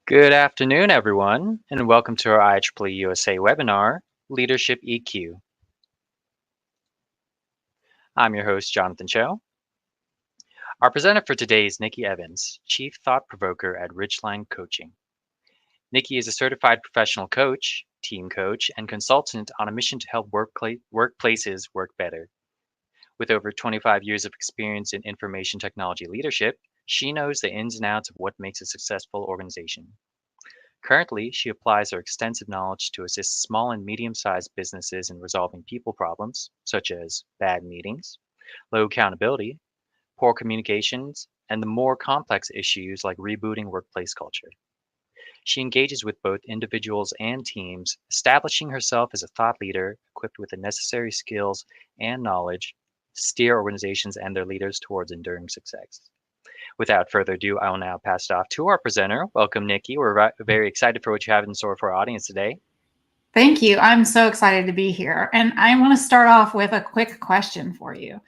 Good afternoon, everyone, and welcome to our IEEE-USA webinar, Leadership EQ. I'm your host, Jonathan Cho. Our presenter for today is Nikki Evans, Chief Thought Provoker at Ridgeline Coaching. Nikki is a certified professional coach, team coach, and consultant on a mission to help workplaces work better. With over 25 years of experience in information technology leadership, she knows the ins and outs of what makes a successful organization. Currently, she applies her extensive knowledge to assist small and medium-sized businesses in resolving people problems, such as bad meetings, low accountability, poor communications, and the more complex issues like rebooting workplace culture. She engages with both individuals and teams, establishing herself as a thought leader equipped with the necessary skills and knowledge to steer organizations and their leaders towards enduring success. Without further ado, I will now pass it off to our presenter. Welcome, Nikki. We're very excited for what you have in store for our audience today. Thank you. I'm so excited to be here. And I want to start off with a quick question for you.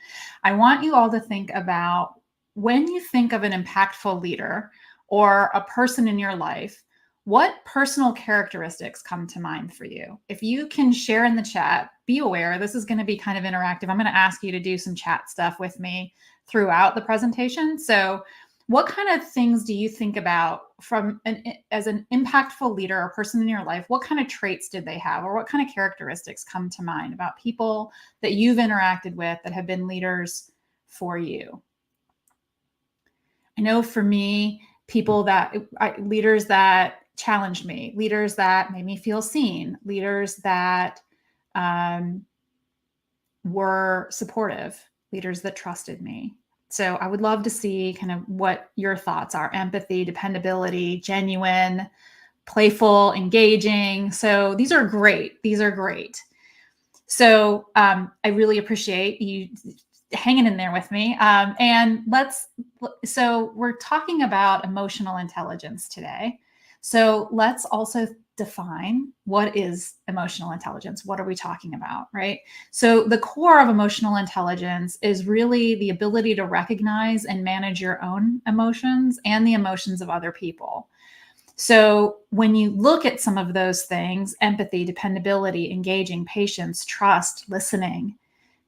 I want you all to think about when you think of an impactful leader or a person in your life, what personal characteristics come to mind for you? If you can share in the chat, be aware this is going to be kind of interactive. I'm going to ask you to do some chat stuff with me throughout the presentation. So what kind of things do you think about as an impactful leader or person in your life? What kind of traits did they have, or what kind of characteristics come to mind about people that you've interacted with that have been leaders for you? I know for me, leaders that challenged me, leaders that made me feel seen, leaders that were supportive, leaders that trusted me. So I would love to see kind of what your thoughts are: empathy, dependability, genuine, playful, engaging. So these are great. These are great. So I really appreciate you hanging in there with me. So we're talking about emotional intelligence today. So let's also define what is emotional intelligence. What are we talking about, right? So the core of emotional intelligence is really the ability to recognize and manage your own emotions and the emotions of other people. So when you look at some of those things, empathy, dependability, engaging, patience, trust, listening,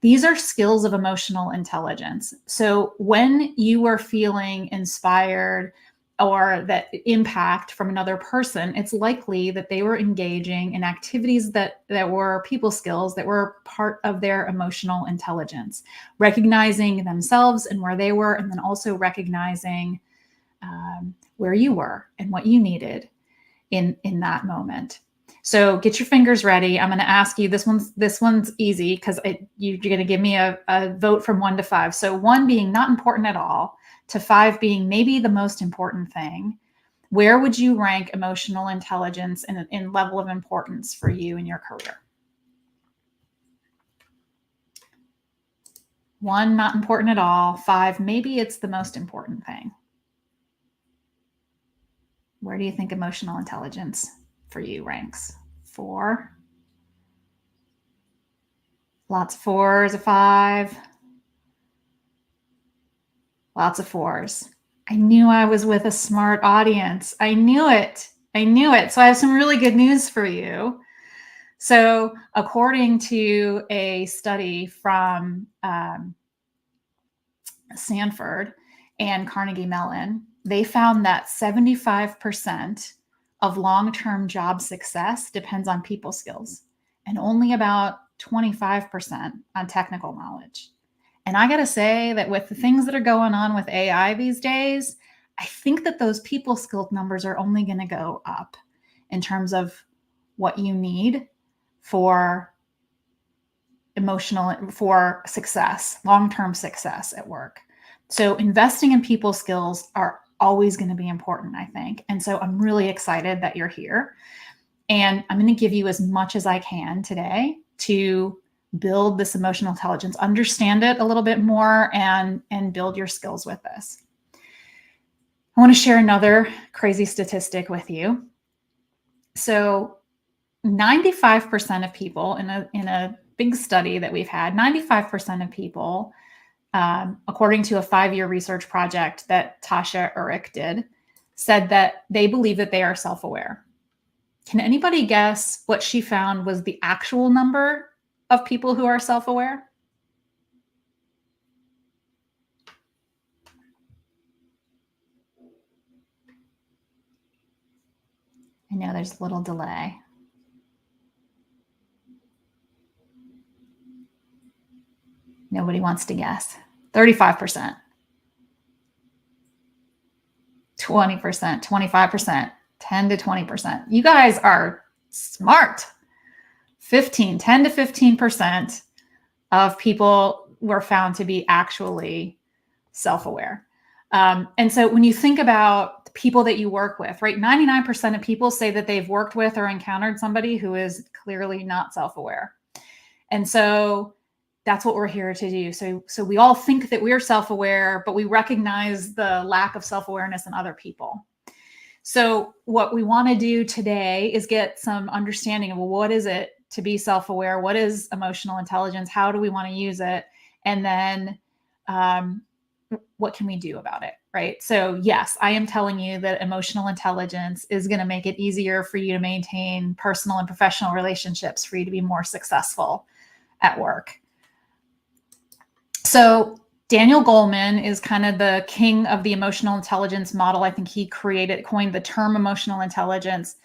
these are skills of emotional intelligence. So when you are feeling inspired or that impact from another person, it's likely that they were engaging in activities that were people skills that were part of their emotional intelligence, recognizing themselves and where they were, and then also recognizing where you were and what you needed in that moment. So get your fingers ready. I'm going to ask you, this one's easy because you're going to give me a vote from 1 to 5. So 1 being not important at all, to 5 being maybe the most important thing. Where would you rank emotional intelligence in level of importance for you in your career? 1, not important at all. 5, maybe it's the most important thing. Where do you think emotional intelligence for you ranks? 4. Lots of 4s, a 5. Lots of 4s. I knew I was with a smart audience. I knew it. I knew it. So I have some really good news for you. So according to a study from Stanford and Carnegie Mellon, they found that 75% of long-term job success depends on people skills and only about 25% on technical knowledge. And I got to say that with the things that are going on with AI these days, I think that those people skill numbers are only going to go up in terms of what you need for success, long-term success at work. So investing in people skills are always going to be important, I think. And so I'm really excited that you're here. And I'm going to give you as much as I can today to build this emotional intelligence, understand it a little bit more, and build your skills with this. I want to share another crazy statistic with you. So 95% of people in a big study that we've had, 95% of people, according to a 5-year research project that Tasha Urich did, said that they believe that they are self-aware. Can anybody guess what she found was the actual number of people who are self-aware? I know there's a little delay. Nobody wants to guess. 35%, 20%, 25%, 10 to 20%. You guys are smart. 10 to 15% of people were found to be actually self-aware. And so when you think about the people that you work with, right, 99% of people say that they've worked with or encountered somebody who is clearly not self-aware. And so that's what we're here to do. So we all think that we're self-aware, but we recognize the lack of self-awareness in other people. So what we want to do today is get some understanding of, well, what is it to be self-aware? What is emotional intelligence? How do we want to use it? And then what can we do about it, right? So yes, I am telling you that emotional intelligence is going to make it easier for you to maintain personal and professional relationships, for you to be more successful at work. So Daniel Goleman is kind of the king of the emotional intelligence model. I think he coined the term emotional intelligence.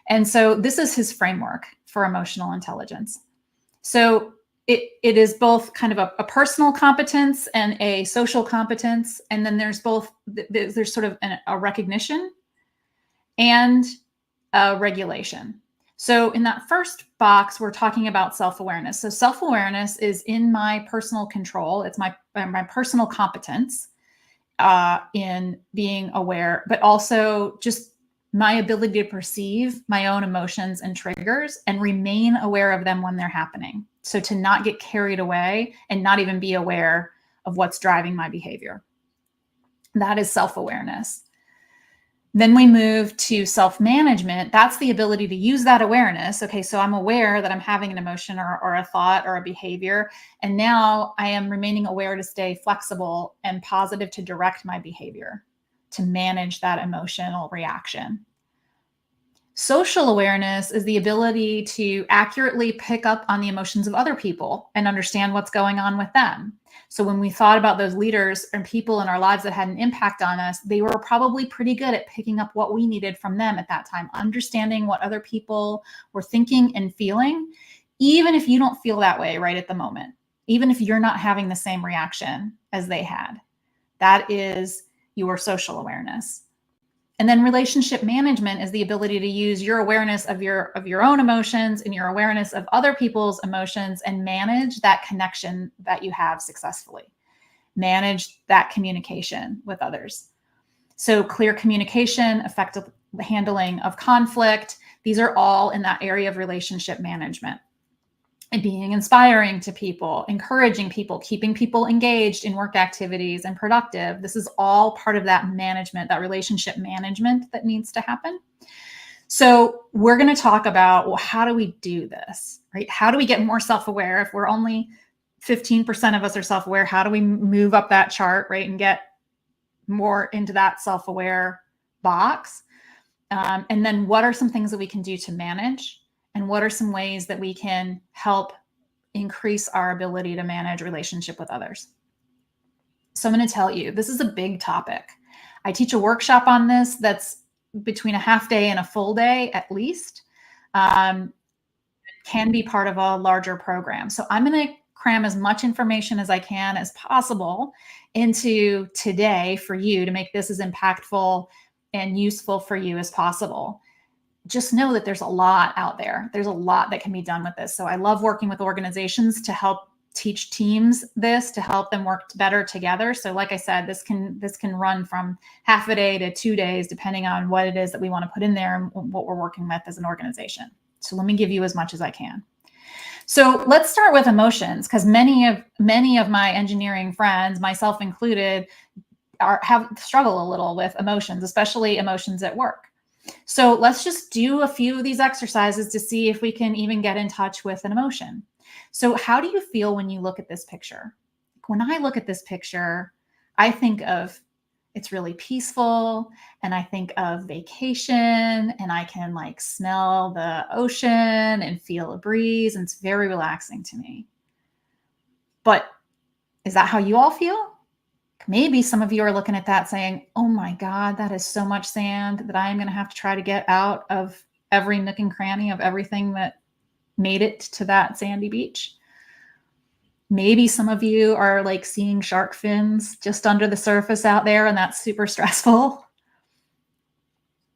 And so this is his framework for emotional intelligence. So it is both kind of a personal competence and a social competence. And then there's sort of a recognition and a regulation. So in that first box, we're talking about self-awareness. So self-awareness is in my personal control. It's my personal competence in being aware, but also just my ability to perceive my own emotions and triggers and remain aware of them when they're happening. So to not get carried away and not even be aware of what's driving my behavior. That is self-awareness. Then we move to self-management. That's the ability to use that awareness. Okay, so I'm aware that I'm having an emotion or a thought or a behavior. And now I am remaining aware to stay flexible and positive to direct my behavior, to manage that emotional reaction. Social awareness is the ability to accurately pick up on the emotions of other people and understand what's going on with them. So when we thought about those leaders and people in our lives that had an impact on us, they were probably pretty good at picking up what we needed from them at that time, understanding what other people were thinking and feeling, even if you don't feel that way right at the moment, even if you're not having the same reaction as they had. That is your social awareness. And then relationship management is the ability to use your awareness of your own emotions and your awareness of other people's emotions and manage that connection that you have successfully. Manage that communication with others. So clear communication, effective handling of conflict, these are all in that area of relationship management. And being inspiring to people, encouraging people, keeping people engaged in work activities and productive. This is all part of that management, that relationship management that needs to happen. So we're going to talk about, well, how do we do this, right? How do we get more self-aware? If we're only 15% of us are self-aware, how do we move up that chart, right? And get more into that self-aware box? And then what are some things that we can do to manage? And what are some ways that we can help increase our ability to manage relationship with others? So I'm going to tell you, this is a big topic. I teach a workshop on this that's between a half day and a full day at least. Can be part of a larger program. So I'm going to cram as much information as I can as possible into today for you to make this as impactful and useful for you as possible. Just know that there's a lot out there. There's a lot that can be done with this. So I love working with organizations to help teach teams this, to help them work better together. So like I said, this can run from half a day to 2 days, depending on what it is that we want to put in there and what we're working with as an organization. So let me give you as much as I can. So let's start with emotions, because many of my engineering friends, myself included, struggle a little with emotions, especially emotions at work. So let's just do a few of these exercises to see if we can even get in touch with an emotion. So how do you feel when you look at this picture? When I look at this picture, I think of it's really peaceful, and I think of vacation, and I can like smell the ocean and feel a breeze, and it's very relaxing to me. But is that how you all feel? Maybe some of you are looking at that saying, oh my God, that is so much sand that I am going to have to try to get out of every nook and cranny of everything that made it to that sandy beach. Maybe some of you are like seeing shark fins just under the surface out there, and that's super stressful.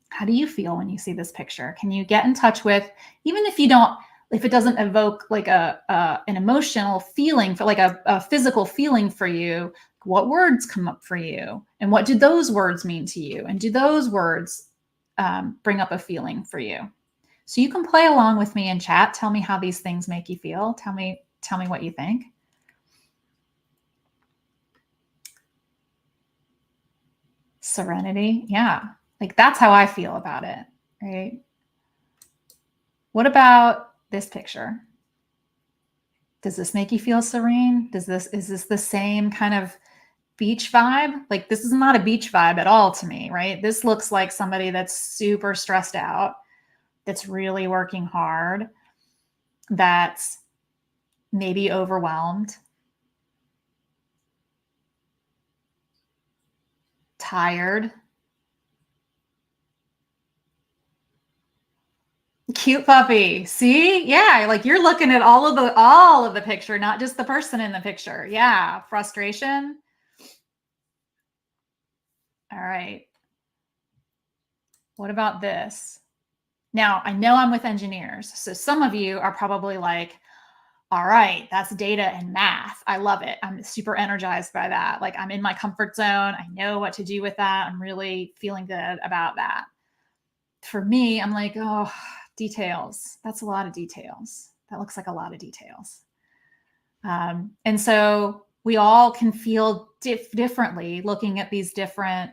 How do you feel when you see this picture? Can you get in touch with, even if it doesn't evoke like an emotional feeling, for like a physical feeling for you, what words come up for you? And what do those words mean to you? And do those words bring up a feeling for you? So you can play along with me in chat. Tell me how these things make you feel. Tell me what you think. Serenity. Yeah. Like that's how I feel about it, right? What about this picture? Does this make you feel serene? Is this the same kind of beach vibe? Like this is not a beach vibe at all to me, right? This looks like somebody that's super stressed out, that's really working hard, that's maybe overwhelmed, tired. Cute puppy. See? Yeah, like you're looking at all of the picture, not just the person in the picture. Yeah, frustration. All right. What about this? Now, I know I'm with engineers, so some of you are probably like, all right, that's data and math. I love it. I'm super energized by that. Like I'm in my comfort zone. I know what to do with that. I'm really feeling good about that. For me, I'm like, oh, details. That's a lot of details. That looks like a lot of details. And so we all can feel differently looking at these different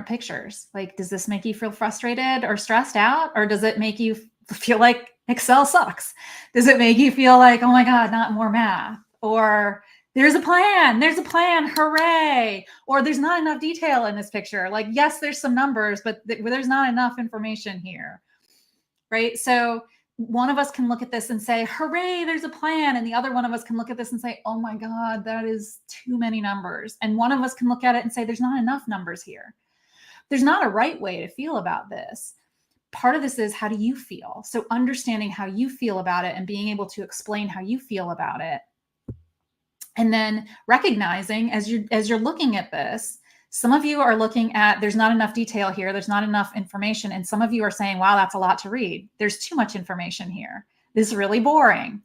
pictures. Like, does this make you feel frustrated or stressed out? Or does it make you feel like Excel sucks? Does it make you feel like, oh my God, not more math? Or there's a plan, hooray. Or there's not enough detail in this picture. Like, yes, there's some numbers, but there's not enough information here, right? So one of us can look at this and say, hooray, there's a plan. And the other one of us can look at this and say, oh my God, that is too many numbers. And one of us can look at it and say, there's not enough numbers here. There's not a right way to feel about this. Part of this is, how do you feel? So understanding how you feel about it and being able to explain how you feel about it. And then recognizing as you're looking at this, some of you are looking at, there's not enough detail here, there's not enough information. And some of you are saying, wow, that's a lot to read. There's too much information here. This is really boring.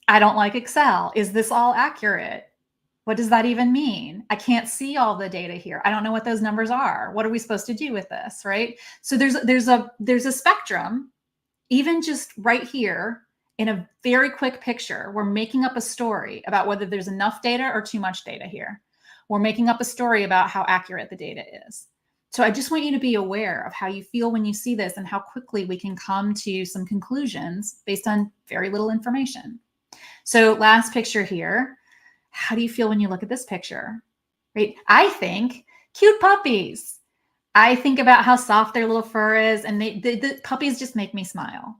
I don't like Excel. Is this all accurate? What does that even mean? I can't see all the data here. I don't know what those numbers are. What are we supposed to do with this, right? So there's a spectrum, even just right here in a very quick picture. We're making up a story about whether there's enough data or too much data here. We're making up a story about how accurate the data is. So I just want you to be aware of how you feel when you see this and how quickly we can come to some conclusions based on very little information. So last picture here. How do you feel when you look at this picture? Right? I think cute puppies. I think about how soft their little fur is, and the puppies just make me smile.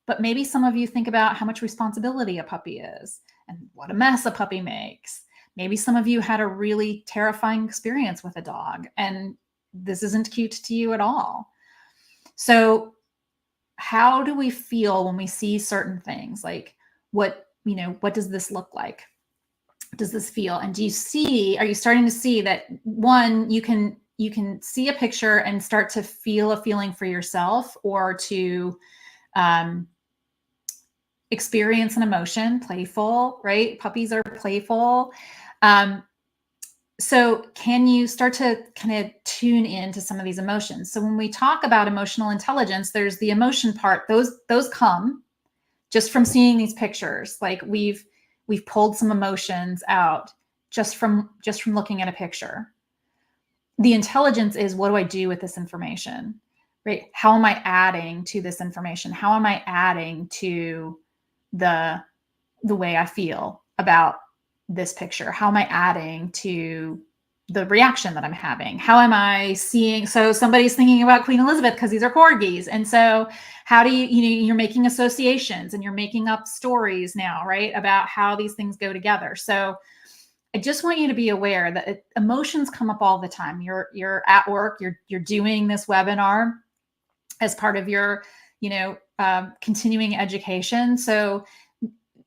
But maybe some of you think about how much responsibility a puppy is and what a mess a puppy makes. Maybe some of you had a really terrifying experience with a dog and this isn't cute to you at all. So how do we feel when we see certain things? Like what does this look like? Does this feel? And are you starting to see that, one, you can see a picture and start to feel a feeling for yourself, or to experience an emotion, playful, right? Puppies are playful. So can you start to kind of tune into some of these emotions? So when we talk about emotional intelligence, there's the emotion part. Those come just from seeing these pictures. Like we've pulled some emotions out just from looking at a picture. The intelligence is, what do I do with this information, right? How am I adding to this information? How am I adding to the way I feel about this picture? How am I adding to the reaction that I'm having? How am I seeing? So somebody's thinking about Queen Elizabeth because these are corgis. And so how do you're making associations and you're making up stories now, right? About how these things go together. So I just want you to be aware that emotions come up all the time. You're at work, you're doing this webinar as part of your, continuing education. So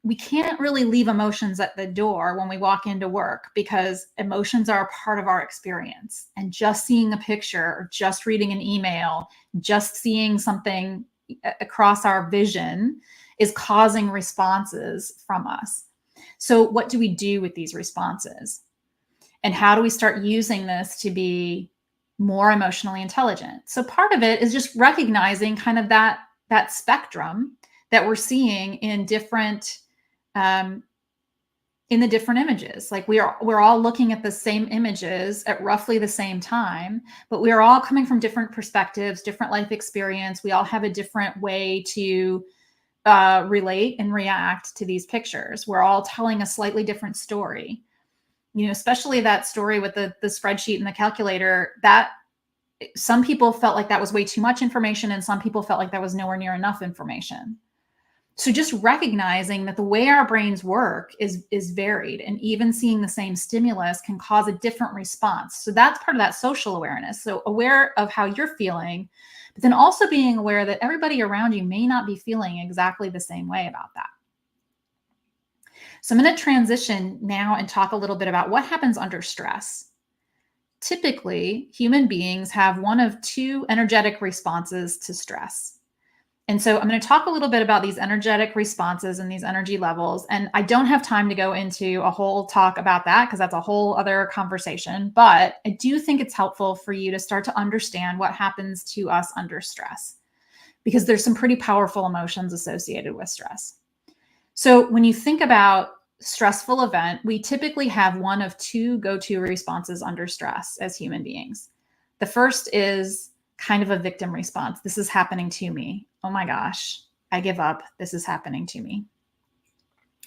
we can't really leave emotions at the door when we walk into work, because emotions are a part of our experience. And just seeing a picture or just reading an email, just seeing something across our vision is causing responses from us. So what do we do with these responses? And how do we start using this to be more emotionally intelligent? So part of it is just recognizing kind of that spectrum that we're seeing in different in the different images. Like we're all looking at the same images at roughly the same time, but we are all coming from different perspectives, different life experience. We all have a different way to relate and react to these pictures. We're all telling a slightly different story. Especially that story with the spreadsheet and the calculator, that some people felt like that was way too much information, and some people felt like that was nowhere near enough information. So just recognizing that the way our brains work is varied, and even seeing the same stimulus can cause a different response. So that's part of that social awareness. So aware of how you're feeling, but then also being aware that everybody around you may not be feeling exactly the same way about that. So I'm going to transition now and talk a little bit about what happens under stress. Typically, human beings have one of two energetic responses to stress. And so I'm going to talk a little bit about these energetic responses and these energy levels. And I don't have time to go into a whole talk about that because that's a whole other conversation. But I do think it's helpful for you to start to understand what happens to us under stress, because there's some pretty powerful emotions associated with stress. So when you think about stressful event, we typically have one of two go-to responses under stress as human beings. The first is kind of a victim response. This is happening to me. Oh my gosh, I give up. This is happening to me.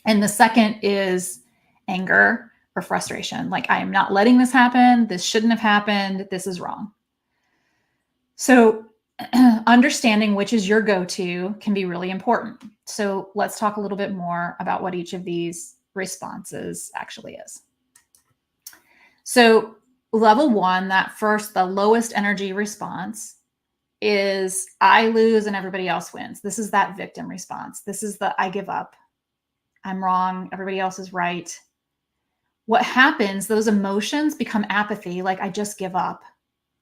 And the second is anger or frustration. Like, I am not letting this happen. This shouldn't have happened. This is wrong. So understanding which is your go-to can be really important. So let's talk a little bit more about what each of these responses actually is. So level one, the lowest energy response, is I lose and everybody else wins. This is that victim response. This is the I give up. I'm wrong. Everybody else is right. What happens, those emotions become apathy. Like, I just give up.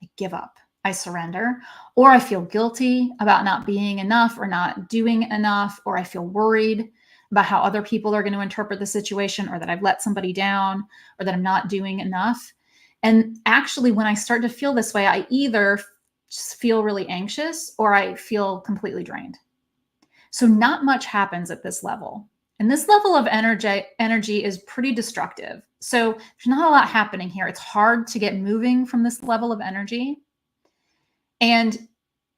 I give up. I surrender. Or I feel guilty about not being enough or not doing enough. Or I feel worried about how other people are going to interpret the situation, or that I've let somebody down, or that I'm not doing enough. And actually, when I start to feel this way, I either just feel really anxious or I feel completely drained. So not much happens at this level. And this level of energy is pretty destructive. So there's not a lot happening here. It's hard to get moving from this level of energy. And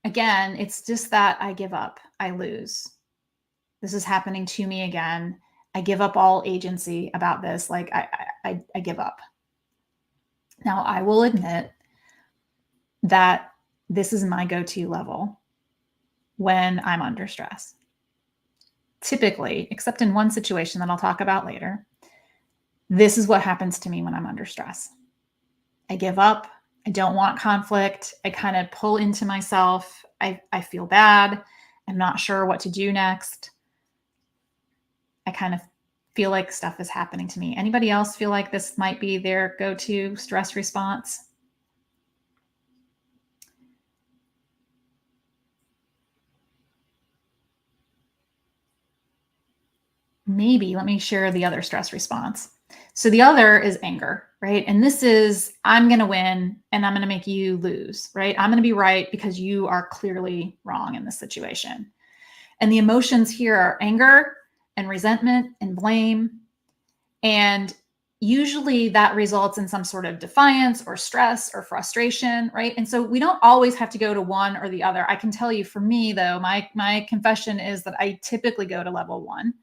again, it's just that I give up. I lose. This is happening to me again. I give up all agency about this. Like, I give up. Now, I will admit that this is my go-to level when I'm under stress. Typically, except in one situation that I'll talk about later, this is what happens to me when I'm under stress. I give up. I don't want conflict. I kind of pull into myself. I feel bad. I'm not sure what to do next. I kind of feel like stuff is happening to me. Anybody else feel like this might be their go-to stress response? Maybe let me share the other stress response. So the other is anger, right? And this is, I'm going to win and I'm going to make you lose, right? I'm going to be right because you are clearly wrong in this situation. And the emotions here are anger and resentment and blame. And usually that results in some sort of defiance or stress or frustration, right? And so we don't always have to go to one or the other. I can tell you, for me though, my confession is that I typically go to level one.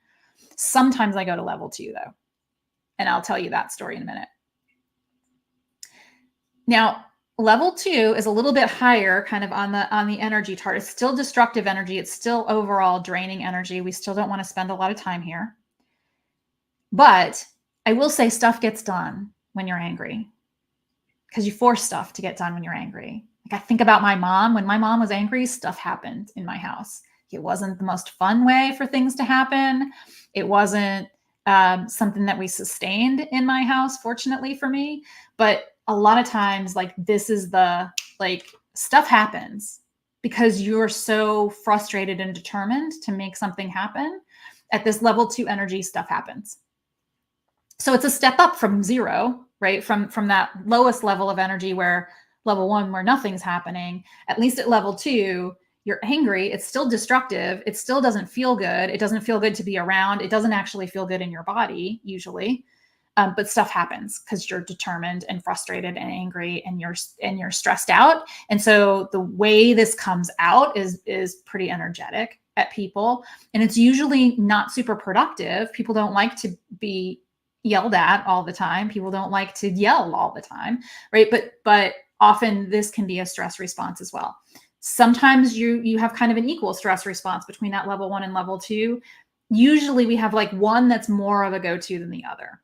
Sometimes I go to level two though. And I'll tell you that story in a minute. Now, level 2 is a little bit higher kind of on the energy chart. It's still destructive energy. It's still overall draining energy. We still don't want to spend a lot of time here. But I will say stuff gets done when you're angry, because you force stuff to get done when you're angry. Like I think about my mom. When my mom was angry, stuff happened in my house. It wasn't the most fun way for things to happen. It wasn't something that we sustained in my house, fortunately for me. But a lot of times, like this is stuff happens because you're so frustrated and determined to make something happen. At this level 2 energy, stuff happens. So it's a step up from 0, right? From that lowest level of energy where level 1, where nothing's happening. At least at level 2, you're angry. It's still destructive. It still doesn't feel good. It doesn't feel good to be around. It doesn't actually feel good in your body usually. But stuff happens because you're determined and frustrated and angry and you're stressed out. And so the way this comes out is pretty energetic at people. And it's usually not super productive. People don't like to be yelled at all the time. People don't like to yell all the time, right? But often this can be a stress response as well. Sometimes you have kind of an equal stress response between that level 1 and level 2. Usually we have like one that's more of a go-to than the other.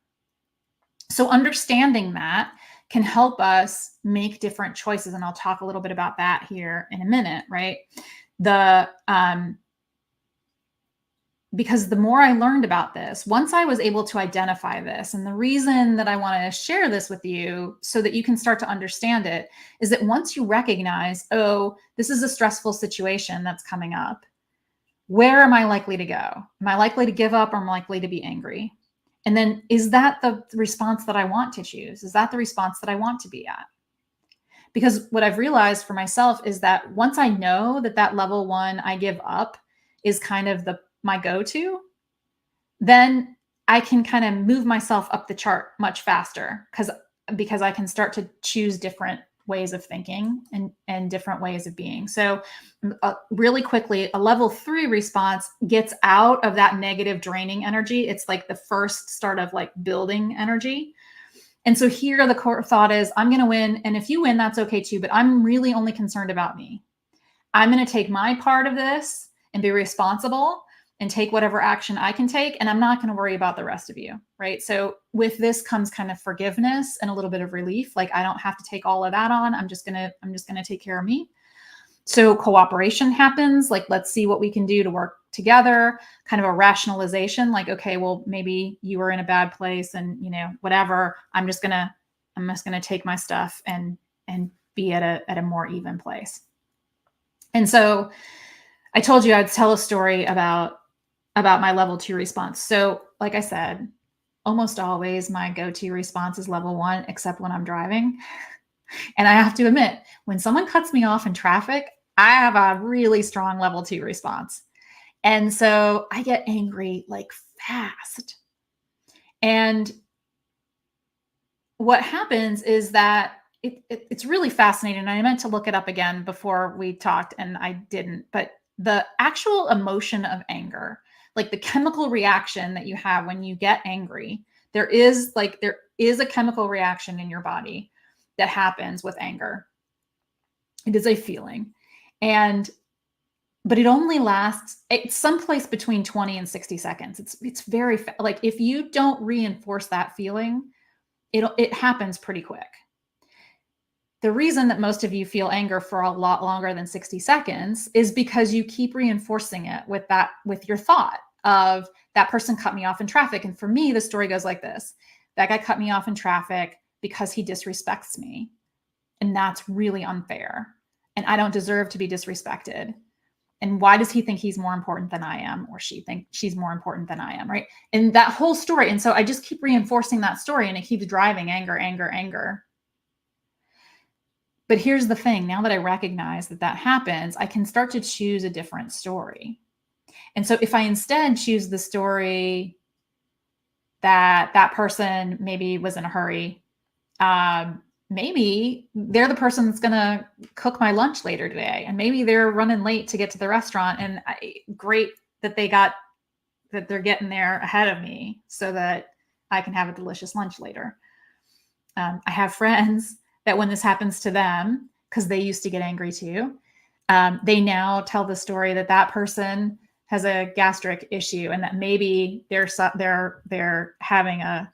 So understanding that can help us make different choices. And I'll talk a little bit about that here in a minute, right? Because the more I learned about this, once I was able to identify this, and the reason that I want to share this with you so that you can start to understand it is that once you recognize, oh, this is a stressful situation that's coming up, where am I likely to go? Am I likely to give up or am I likely to be angry? And then is that the response that I want to choose? Is that the response that I want to be at? Because what I've realized for myself is that once I know that level 1, I give up, is kind of my go-to, then I can kind of move myself up the chart much faster because I can start to choose different ways of thinking and different ways of being. So really quickly, a level 3 response gets out of that negative draining energy. It's like the first start of like building energy. And so here the core thought is, I'm going to win. And if you win, that's okay too, but I'm really only concerned about me. I'm going to take my part of this and be responsible and take whatever action I can take. And I'm not going to worry about the rest of you, right? So with this comes kind of forgiveness and a little bit of relief. Like I don't have to take all of that on. I'm just going to take care of me. So cooperation happens. Like, let's see what we can do to work together, kind of a rationalization. Like, okay, well, maybe you were in a bad place and, whatever, I'm just going to take my stuff and be at a more even place. And so I told you I'd tell a story about my level 2 response. So like I said, almost always my go-to response is level 1, except when I'm driving. And I have to admit, when someone cuts me off in traffic, I have a really strong level 2 response. And so I get angry like fast. And what happens is that it's really fascinating. I meant to look it up again before we talked and I didn't, but the actual emotion of anger, like the chemical reaction that you have when you get angry, there is a chemical reaction in your body that happens with anger. It is a feeling. But it only lasts, it's someplace between 20 and 60 seconds. It's very, like if you don't reinforce that feeling, it happens pretty quick. The reason that most of you feel anger for a lot longer than 60 seconds is because you keep reinforcing it with your thought of that person cut me off in traffic. And for me, the story goes like this. That guy cut me off in traffic because he disrespects me. And that's really unfair. And I don't deserve to be disrespected. And why does he think he's more important than I am? Or she think she's more important than I am, right? And that whole story. And so I just keep reinforcing that story and it keeps driving anger, anger, anger. But here's the thing. Now that I recognize that happens, I can start to choose a different story. And so if I instead choose the story that person maybe was in a hurry, maybe they're the person that's going to cook my lunch later today. And maybe they're running late to get to the restaurant and great that they're getting there ahead of me so that I can have a delicious lunch later. I have friends that when this happens to them, because they used to get angry too, they now tell the story that that person has a gastric issue and that maybe they're having an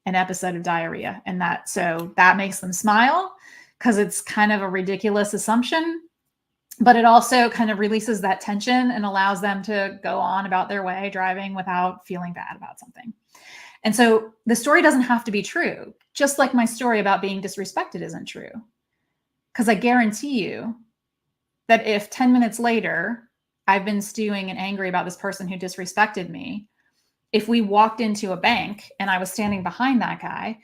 episode of diarrhea, and that makes them smile because it's kind of a ridiculous assumption, but it also kind of releases that tension and allows them to go on about their way driving without feeling bad about something. And so the story doesn't have to be true, just like my story about being disrespected isn't true. Because I guarantee you that if 10 minutes later, I've been stewing and angry about this person who disrespected me, if we walked into a bank and I was standing behind that guy,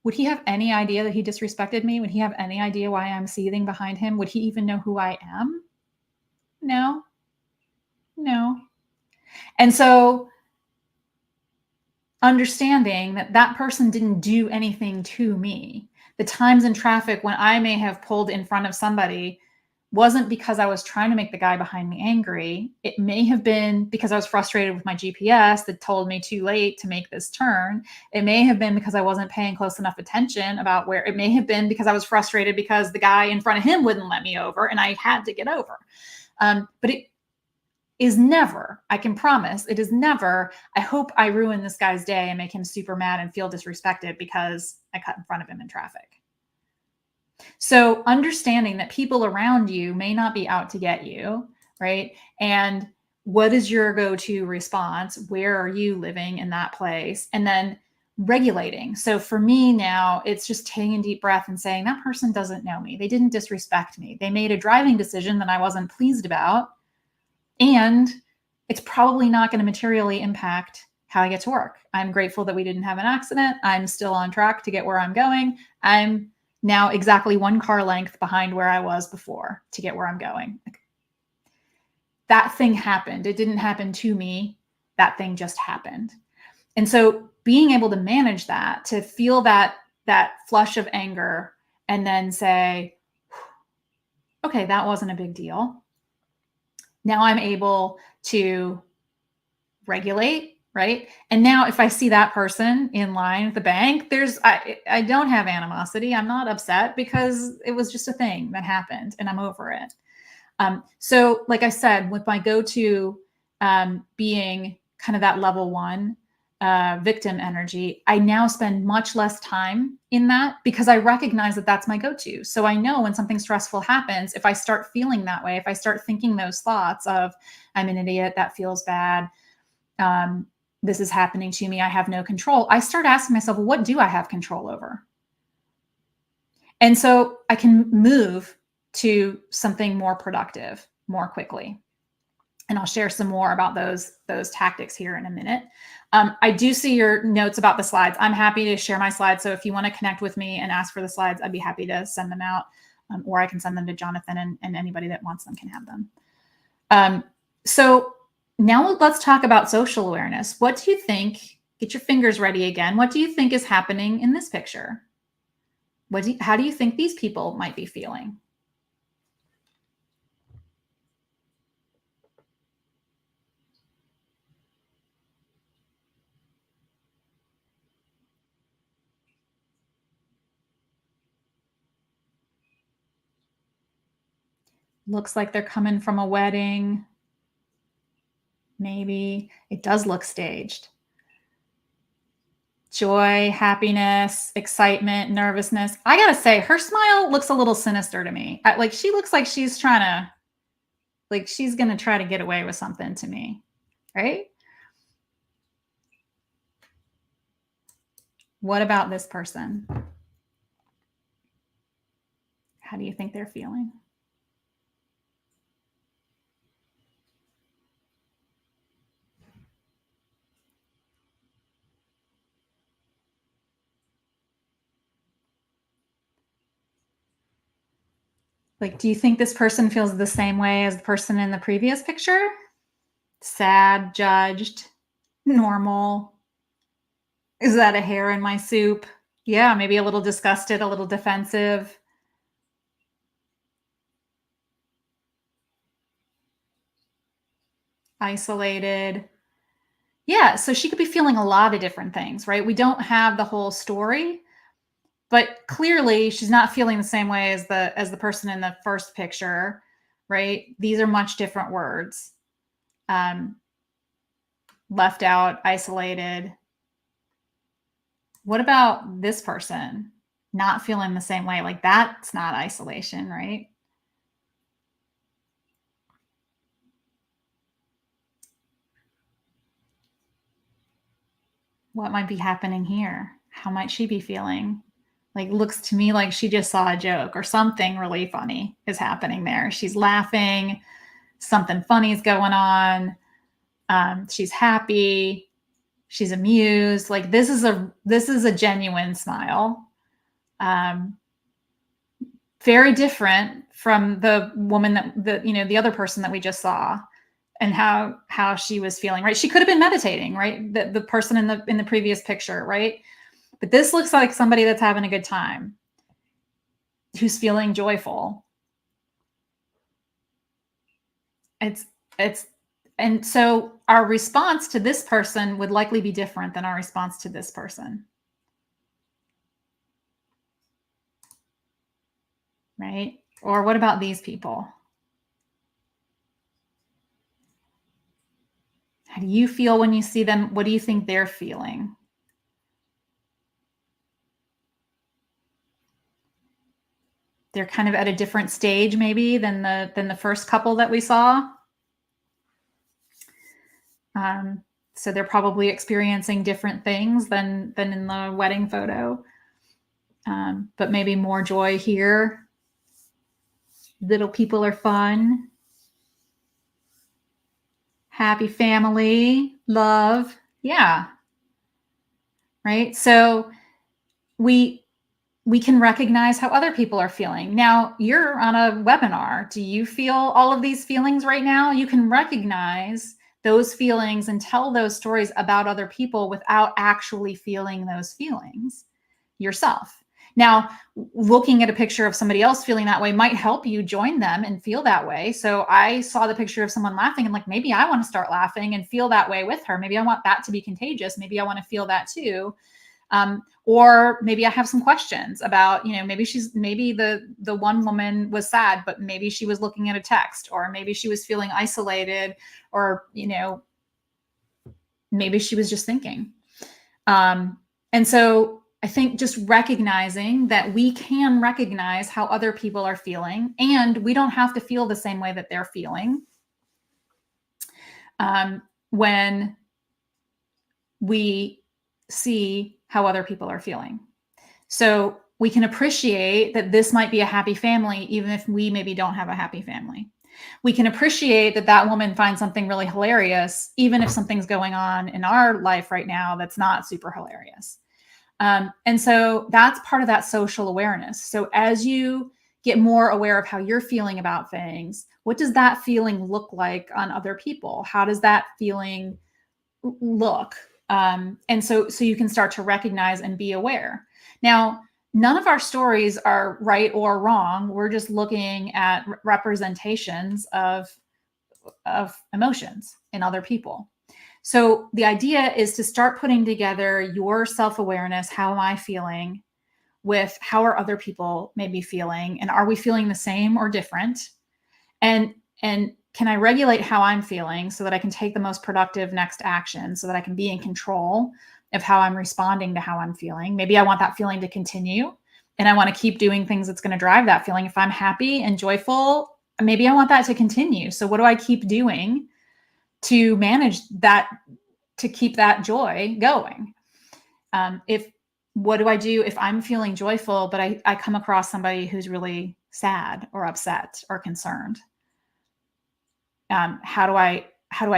would he have any idea that he disrespected me? Would he have any idea why I'm seething behind him? Would he even know who I am? No. And so understanding that that person didn't do anything to me, the times in traffic when I may have pulled in front of somebody wasn't because I was trying to make the guy behind me angry. It may have been because I was frustrated with my GPS that told me too late to make this turn. It may have been because I wasn't paying close enough attention about where. It may have been because I was frustrated because the guy in front of him wouldn't let me over and I had to get over. But it is never, I can promise, it is never, I hope I ruin this guy's day and make him super mad and feel disrespected because I cut in front of him in traffic. So understanding that people around you may not be out to get you, right? And what is your go-to response? Where are you living in that place? And then regulating. So for me now, it's just taking a deep breath and saying, that person doesn't know me. They didn't disrespect me. They made a driving decision that I wasn't pleased about. And it's probably not going to materially impact how I get to work. I'm grateful that we didn't have an accident. I'm still on track to get where I'm going. I'm now exactly one car length behind where I was before to get where I'm going. That thing happened. It didn't happen to me. That thing just happened. And so being able to manage that, to feel that flush of anger and then say, okay, that wasn't a big deal. Now I'm able to regulate, right? And now if I see that person in line at the bank, I don't have animosity. I'm not upset because it was just a thing that happened and I'm over it. So like I said, with my go-to being kind of that level one victim energy, I now spend much less time in that because I recognize that that's my go-to. So I know when something stressful happens, if I start feeling that way, if I start thinking those thoughts of I'm an idiot, that feels bad, this is happening to me, I have no control, I start asking myself, well, what do I have control over? And so I can move to something more productive more quickly. And I'll share some more about those tactics here in a minute. I do see your notes about the slides. I'm happy to share my slides. So if you want to connect with me and ask for the slides, I'd be happy to send them out, or I can send them to Jonathan, and anybody that wants them can have them. So now let's talk about social awareness. What do you think? Get your fingers ready again. What do you think is happening in this picture? How do you think these people might be feeling? Looks like they're coming from a wedding. Maybe it does look staged. Joy, happiness, excitement, nervousness. I gotta say, her smile looks a little sinister to me. Like she looks like she's trying to, like she's gonna try to get away with something to me, right? What about this person? How do you think they're feeling? Like, do you think this person feels the same way as the person in the previous picture? Sad, judged, normal. Is that a hair in my soup? Yeah, maybe a little disgusted, a little defensive. Isolated. Yeah, so she could be feeling a lot of different things, right? We don't have the whole story, but clearly she's not feeling the same way as the person in the first picture, right? These are much different words. Left out, isolated. What about this person not feeling the same way? Like, that's not isolation, right? What might be happening here? How might she be feeling? Like, looks to me like she just saw a joke or something really funny is happening there. She's laughing. Something funny is going on. She's happy. She's amused. Like, this is a genuine smile. Very different from the woman the other person that we just saw, and how she was feeling, right? She could have been meditating, right? The person in the previous picture, right? But this looks like somebody that's having a good time, who's feeling joyful. And so our response to this person would likely be different than our response to this person. Right? Or what about these people? How do you feel when you see them? What do you think they're feeling? They're kind of at a different stage maybe than the first couple that we saw. So they're probably experiencing different things than in the wedding photo. But maybe more joy here. Little people are fun. Happy family, love. Yeah. Right? So we can recognize how other people are feeling. Now, you're on a webinar. Do you feel all of these feelings right now? You can recognize those feelings and tell those stories about other people without actually feeling those feelings yourself. Now, looking at a picture of somebody else feeling that way might help you join them and feel that way. So I saw the picture of someone laughing and like, maybe I want to start laughing and feel that way with her. Maybe I want that to be contagious. Maybe I want to feel that too. Or maybe I have some questions about, maybe the one woman was sad, but maybe she was looking at a text, or maybe she was feeling isolated, or, maybe she was just thinking. And so I think just recognizing that we can recognize how other people are feeling, and we don't have to feel the same way that they're feeling. When we see how other people are feeling. So we can appreciate that this might be a happy family, even if we maybe don't have a happy family. We can appreciate that that woman finds something really hilarious, even if something's going on in our life right now that's not super hilarious. And so that's part of that social awareness. So as you get more aware of how you're feeling about things, what does that feeling look like on other people? How does that feeling look? And so you can start to recognize and be aware. Now, none of our stories are right or wrong. We're just looking at representations of emotions in other people. So the idea is to start putting together your self-awareness. How am I feeling? With how are other people maybe feeling? And are we feeling the same or different? And can I regulate how I'm feeling so that I can take the most productive next action, so that I can be in control of how I'm responding to how I'm feeling? Maybe I want that feeling to continue, and I want to keep doing things that's going to drive that feeling. If I'm happy and joyful, maybe I want that to continue. So what do I keep doing to manage that, to keep that joy going? What do I do if I'm feeling joyful, but I come across somebody who's really sad or upset or concerned? How do I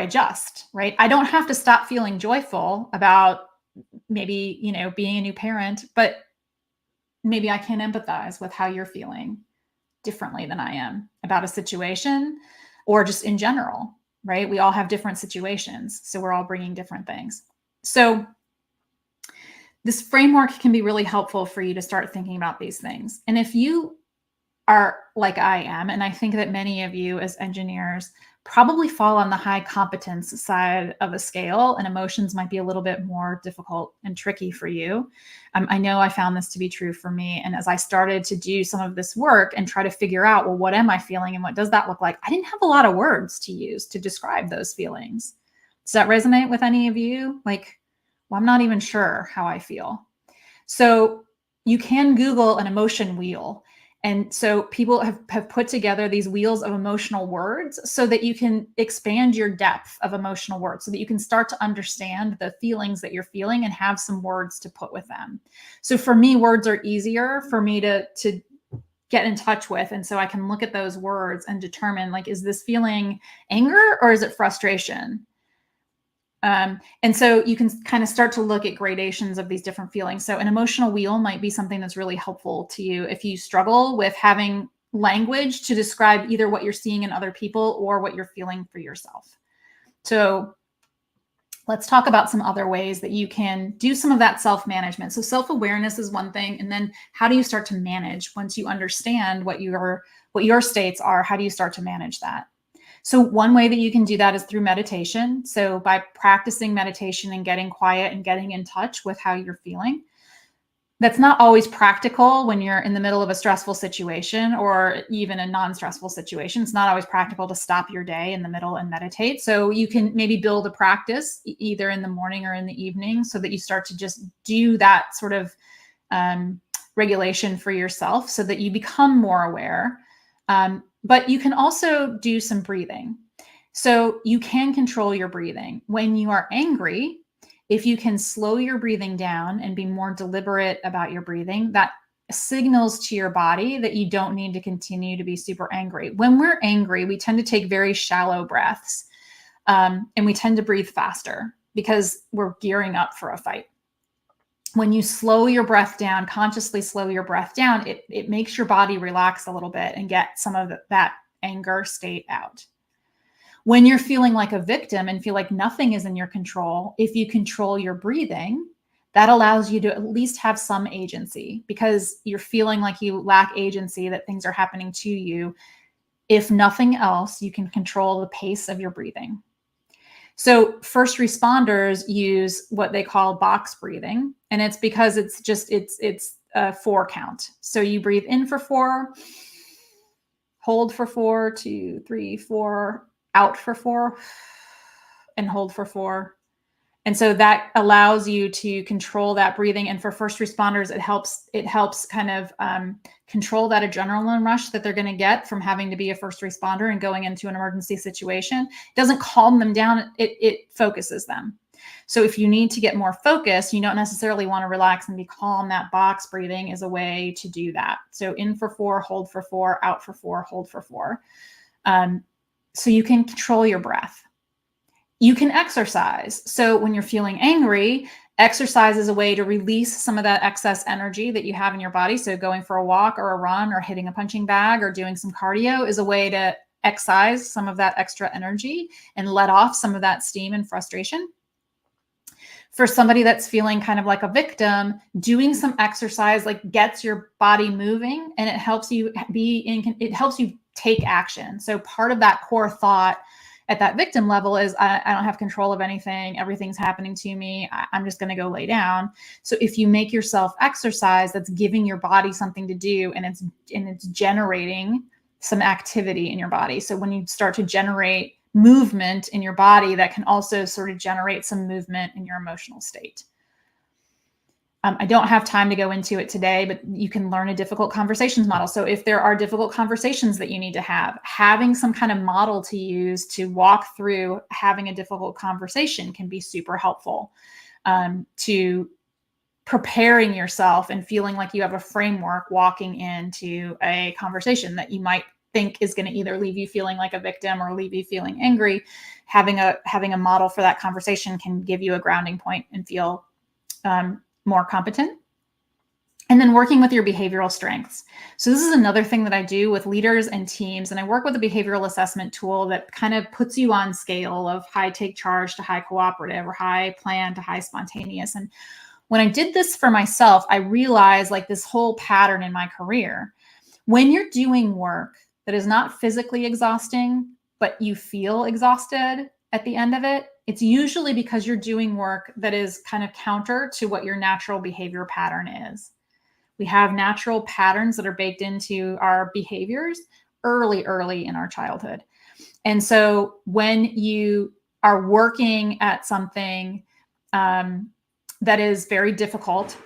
adjust, right? I don't have to stop feeling joyful about maybe, being a new parent, but maybe I can empathize with how you're feeling differently than I am about a situation, or just in general, right? We all have different situations, so we're all bringing different things. So this framework can be really helpful for you to start thinking about these things. And if you are like I am, and I think that many of you as engineers probably fall on the high competence side of a scale, and emotions might be a little bit more difficult and tricky for you. I know I found this to be true for me. And as I started to do some of this work and try to figure out, well, what am I feeling and what does that look like? I didn't have a lot of words to use to describe those feelings. Does that resonate with any of you? Like, well, I'm not even sure how I feel. So you can Google an emotion wheel. And so people have put together these wheels of emotional words so that you can expand your depth of emotional words, so that you can start to understand the feelings that you're feeling and have some words to put with them. So for me, words are easier for me to get in touch with. And so I can look at those words and determine, like, is this feeling anger or is it frustration? And so you can kind of start to look at gradations of these different feelings. So an emotional wheel might be something that's really helpful to you if you struggle with having language to describe either what you're seeing in other people or what you're feeling for yourself. So let's talk about some other ways that you can do some of that self-management. So self-awareness is one thing. And then how do you start to manage once you understand what your states are? How do you start to manage that? So one way that you can do that is through meditation. So by practicing meditation and getting quiet and getting in touch with how you're feeling. That's not always practical when you're in the middle of a stressful situation or even a non-stressful situation. It's not always practical to stop your day in the middle and meditate. So you can maybe build a practice either in the morning or in the evening so that you start to just do that sort of regulation for yourself so that you become more aware. But you can also do some breathing. So you can control your breathing. When you are angry, if you can slow your breathing down and be more deliberate about your breathing, that signals to your body that you don't need to continue to be super angry. When we're angry, we tend to take very shallow breaths, and we tend to breathe faster because we're gearing up for a fight. When you slow your breath down, consciously slow your breath down, it makes your body relax a little bit and get some of that anger state out. When you're feeling like a victim and feel like nothing is in your control, if you control your breathing, that allows you to at least have some agency because you're feeling like you lack agency, that things are happening to you. If nothing else, you can control the pace of your breathing. So first responders use what they call box breathing, and it's because it's a 4 count. So you breathe in for 4, hold for 4, 2, 3, 4, out for 4, and hold for 4. And so that allows you to control that breathing. And for first responders, it helps kind of control that adrenaline rush that they're going to get from having to be a first responder and going into an emergency situation. It doesn't calm them down. It focuses them. So if you need to get more focus, you don't necessarily want to relax and be calm. That box breathing is a way to do that. So in for 4, hold for 4, out for 4, hold for 4. So you can control your breath. You can exercise. So when you're feeling angry, exercise is a way to release some of that excess energy that you have in your body. So going for a walk or a run or hitting a punching bag or doing some cardio is a way to excise some of that extra energy and let off some of that steam and frustration. For somebody that's feeling kind of like a victim, doing some exercise like gets your body moving and it helps you take action. So part of that core thought at that victim level is I don't have control of anything. Everything's happening to me. I'm just going to go lay down. So if you make yourself exercise, that's giving your body something to do, and it's generating some activity in your body. So when you start to generate movement in your body, that can also sort of generate some movement in your emotional state. I don't have time to go into it today, but you can learn a difficult conversations model. So if there are difficult conversations that you need to have, having some kind of model to use to walk through having a difficult conversation can be super helpful to preparing yourself and feeling like you have a framework walking into a conversation that you might think is going to either leave you feeling like a victim or leave you feeling angry. Having a model for that conversation can give you a grounding point and feel more competent. And then working with your behavioral strengths. So this is another thing that I do with leaders and teams. And I work with a behavioral assessment tool that kind of puts you on scale of high take charge to high cooperative or high plan to high spontaneous. And when I did this for myself, I realized like this whole pattern in my career. When you're doing work that is not physically exhausting, but you feel exhausted at the end of it, it's usually because you're doing work that is kind of counter to what your natural behavior pattern is. We have natural patterns that are baked into our behaviors early in our childhood. And so when you are working at something that is very difficult,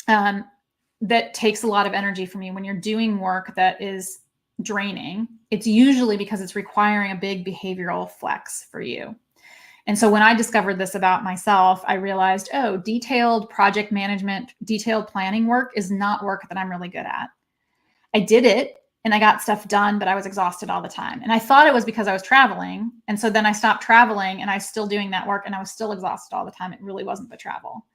that takes a lot of energy from you, when you're doing work that is draining, it's usually because it's requiring a big behavioral flex for you. And so when I discovered this about myself, I realized, oh, detailed project management, detailed planning work is not work that I'm really good at. I did it and I got stuff done, but I was exhausted all the time. And I thought it was because I was traveling. And so then I stopped traveling and I was still doing that work and I was still exhausted all the time. It really wasn't the travel.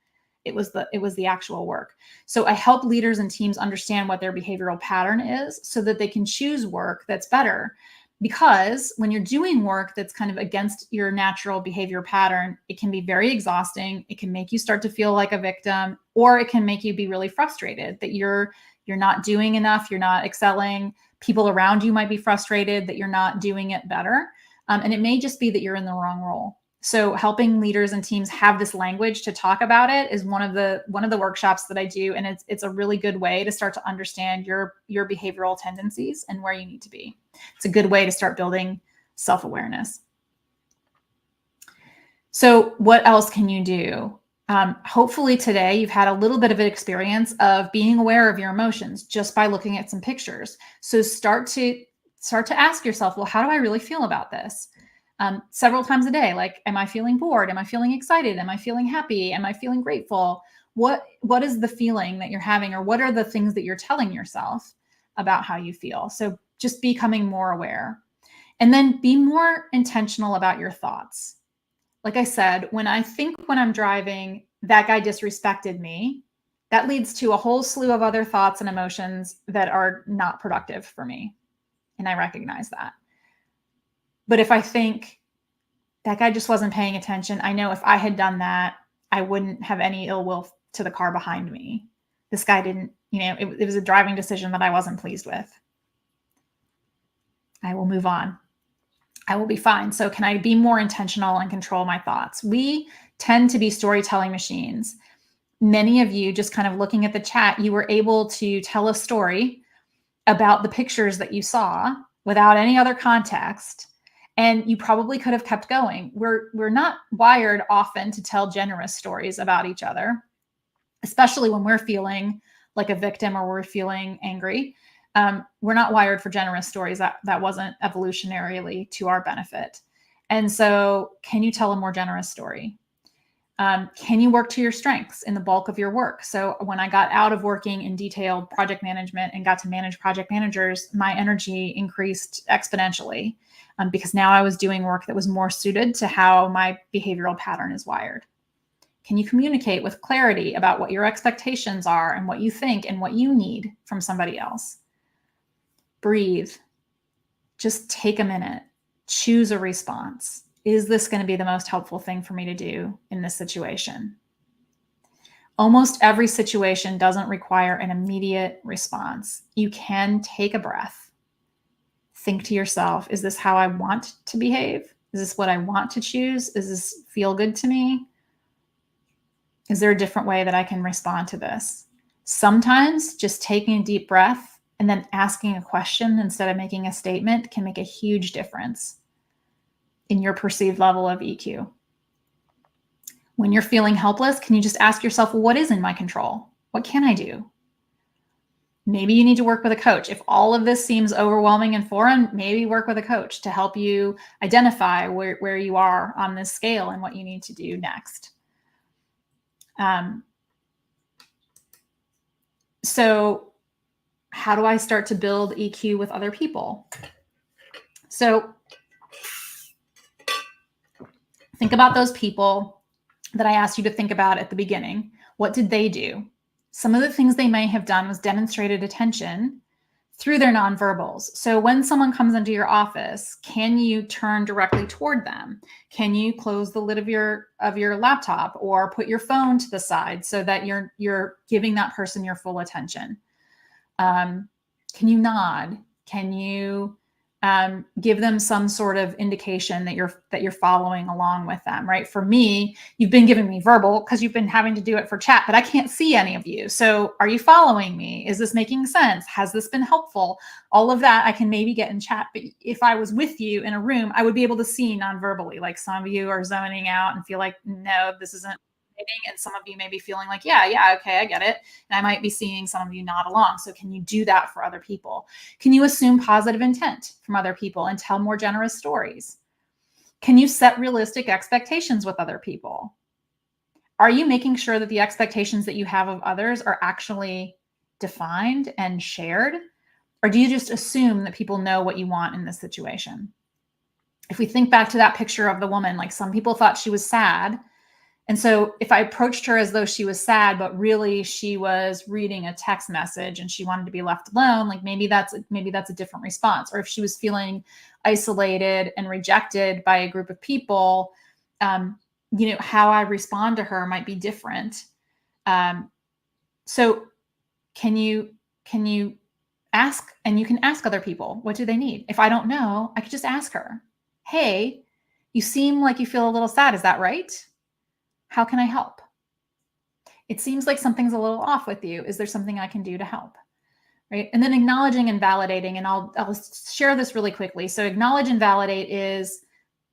It was the actual work. So I help leaders and teams understand what their behavioral pattern is so that they can choose work that's better. Because when you're doing work that's kind of against your natural behavior pattern, it can be very exhausting. It can make you start to feel like a victim, or it can make you be really frustrated that you're not doing enough, you're not excelling. People around you might be frustrated that you're not doing it better. And it may just be that you're in the wrong role. So helping leaders and teams have this language to talk about it is one of the workshops that I do. And it's a really good way to start to understand your behavioral tendencies and where you need to be. It's a good way to start building self-awareness. So what else can you do? Hopefully today you've had a little bit of an experience of being aware of your emotions just by looking at some pictures. So start to ask yourself, well, how do I really feel about this? Several times a day, like, am I feeling bored? Am I feeling excited? Am I feeling happy? Am I feeling grateful? What is the feeling that you're having, or what are the things that you're telling yourself about how you feel? So just becoming more aware, and then be more intentional about your thoughts. Like I said, when I'm driving, that guy disrespected me, that leads to a whole slew of other thoughts and emotions that are not productive for me. And I recognize that. But if I think that guy just wasn't paying attention, I know if I had done that, I wouldn't have any ill will to the car behind me. This guy didn't, it was a driving decision that I wasn't pleased with. I will move on. I will be fine. So can I be more intentional and control my thoughts? We tend to be storytelling machines. Many of you, just kind of looking at the chat, you were able to tell a story about the pictures that you saw without any other context. And you probably could have kept going. We're not wired often to tell generous stories about each other, especially when we're feeling like a victim or we're feeling angry. We're not wired for generous stories. That wasn't evolutionarily to our benefit. And so can you tell a more generous story? Can you work to your strengths in the bulk of your work? So when I got out of working in detailed project management and got to manage project managers, my energy increased exponentially because now I was doing work that was more suited to how my behavioral pattern is wired. Can you communicate with clarity about what your expectations are and what you think and what you need from somebody else? Breathe. Just take a minute. Choose a response. Is this going to be the most helpful thing for me to do in this situation? Almost every situation doesn't require an immediate response. You can take a breath. Think to yourself, is this how I want to behave? Is this what I want to choose? Does this feel good to me? Is there a different way that I can respond to this? Sometimes just taking a deep breath and then asking a question instead of making a statement can make a huge difference in your perceived level of EQ. When you're feeling helpless, can you just ask yourself, well, what is in my control? What can I do? Maybe you need to work with a coach. If all of this seems overwhelming and foreign, maybe work with a coach to help you identify where you are on this scale and what you need to do next. So how do I start to build EQ with other people? So think about those people that I asked you to think about at the beginning. What did they do? Some of the things they may have done was demonstrated attention through their nonverbals. So when someone comes into your office, can you turn directly toward them? Can you close the lid of your laptop or put your phone to the side so that you're giving that person your full attention? Can you nod? Can you give them some sort of indication that you're following along with them, right? For me, you've been giving me verbal because you've been having to do it for chat, but I can't see any of you. So are you following me? Is this making sense? Has this been helpful? All of that I can maybe get in chat, but if I was with you in a room, I would be able to see non-verbally. Like some of you are zoning out and feel like, no, this isn't, and some of you may be feeling like, yeah, okay, I get it. And I might be seeing some of you nod along. So can you do that for other people? Can you assume positive intent from other people and tell more generous stories? Can you set realistic expectations with other people? Are you making sure that the expectations that you have of others are actually defined and shared? Or do you just assume that people know what you want in this situation? If we think back to that picture of the woman, like some people thought she was sad. And so if I approached her as though she was sad, but really she was reading a text message and she wanted to be left alone, like maybe that's a different response. Or if she was feeling isolated and rejected by a group of people, how I respond to her might be different. So can you ask, and you can ask other people, what do they need? If I don't know, I could just ask her, hey, you seem like you feel a little sad. Is that right? How can I help? It seems like something's a little off with you. Is there something I can do to help? Right? And then acknowledging and validating, and I'll share this really quickly. So acknowledge and validate is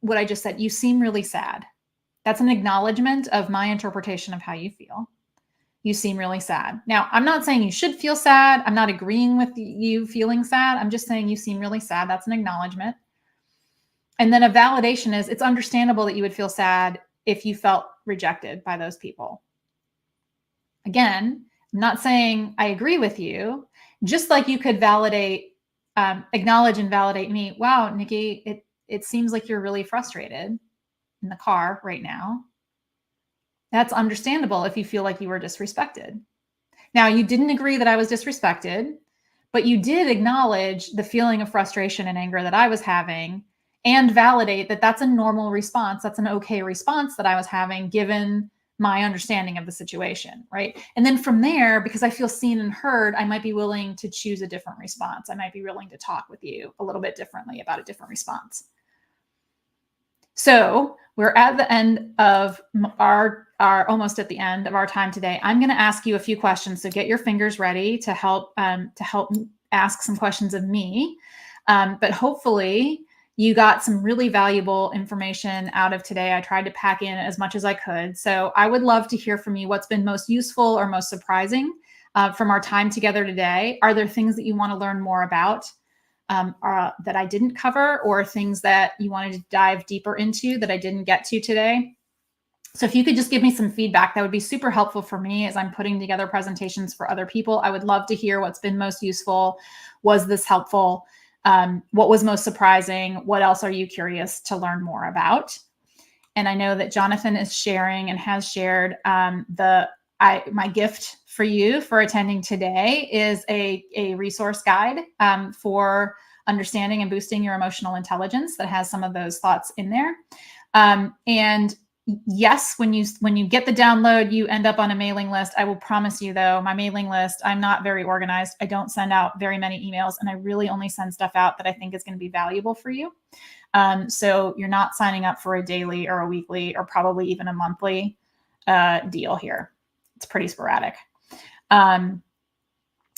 what I just said. You seem really sad. That's an acknowledgement of my interpretation of how you feel. You seem really sad. Now, I'm not saying you should feel sad. I'm not agreeing with you feeling sad. I'm just saying you seem really sad. That's an acknowledgement. And then a validation is it's understandable that you would feel sad if you felt rejected by those people. Again, I'm not saying I agree with you, just like you could validate, acknowledge and validate me. Wow, Nikki, it seems like you're really frustrated in the car right now. That's understandable if you feel like you were disrespected. Now, you didn't agree that I was disrespected, but you did acknowledge the feeling of frustration and anger that I was having and validate that that's a normal response. That's an okay response that I was having given my understanding of the situation, right? And then from there, because I feel seen and heard, I might be willing to choose a different response. I might be willing to talk with you a little bit differently about a different response. So we're at the end of our almost at the end of our time today. I'm going to ask you a few questions. So get your fingers ready to help ask some questions of me. But hopefully you got some really valuable information out of today. I tried to pack in as much as I could. So I would love to hear from you what's been most useful or most surprising from our time together today. Are there things that you want to learn more about that I didn't cover, or things that you wanted to dive deeper into that I didn't get to today? So if you could just give me some feedback, that would be super helpful for me as I'm putting together presentations for other people. I would love to hear what's been most useful. Was this helpful? What was most surprising? What else are you curious to learn more about? And I know that Jonathan is sharing and has shared my gift for you for attending today is a resource guide for understanding and boosting your emotional intelligence that has some of those thoughts in there. And yes, when you get the download, you end up on a mailing list. I will promise you, though, my mailing list, I'm not very organized. I don't send out very many emails, and I really only send stuff out that I think is going to be valuable for you. So you're not signing up for a daily or a weekly or probably even a monthly deal here. It's pretty sporadic.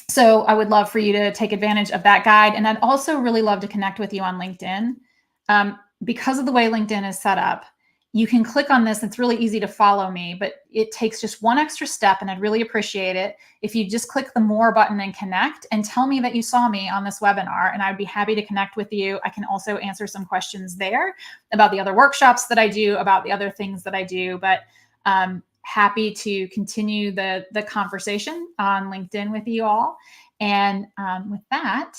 So I would love for you to take advantage of that guide. And I'd also really love to connect with you on LinkedIn. Because of the way LinkedIn is set up, you can click on this. It's really easy to follow me, but it takes just one extra step, and I'd really appreciate it if you just click the more button and connect and tell me that you saw me on this webinar, and I'd be happy to connect with you. I can also answer some questions there about the other workshops that I do, about the other things that I do, but happy to continue the conversation on LinkedIn with you all. And with that,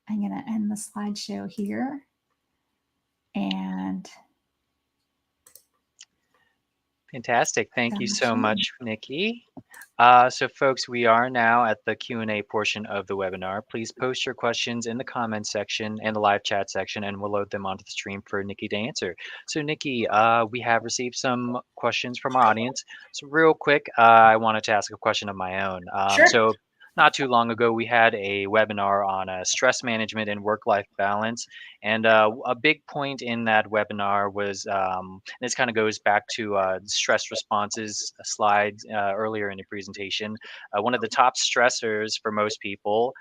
I'm going to end the slideshow here. And fantastic. Thank you so much, Nikki. So folks, we are now at the Q&A portion of the webinar. Please post your questions in the comments section and the live chat section, and we'll load them onto the stream for Nikki to answer. So Nikki, we have received some questions from our audience. So real quick, I wanted to ask a question of my own. Sure. So not too long ago, we had a webinar on stress management and work-life balance. And a big point in that webinar was, this kind of goes back to stress responses slides earlier in the presentation. One of the top stressors for most people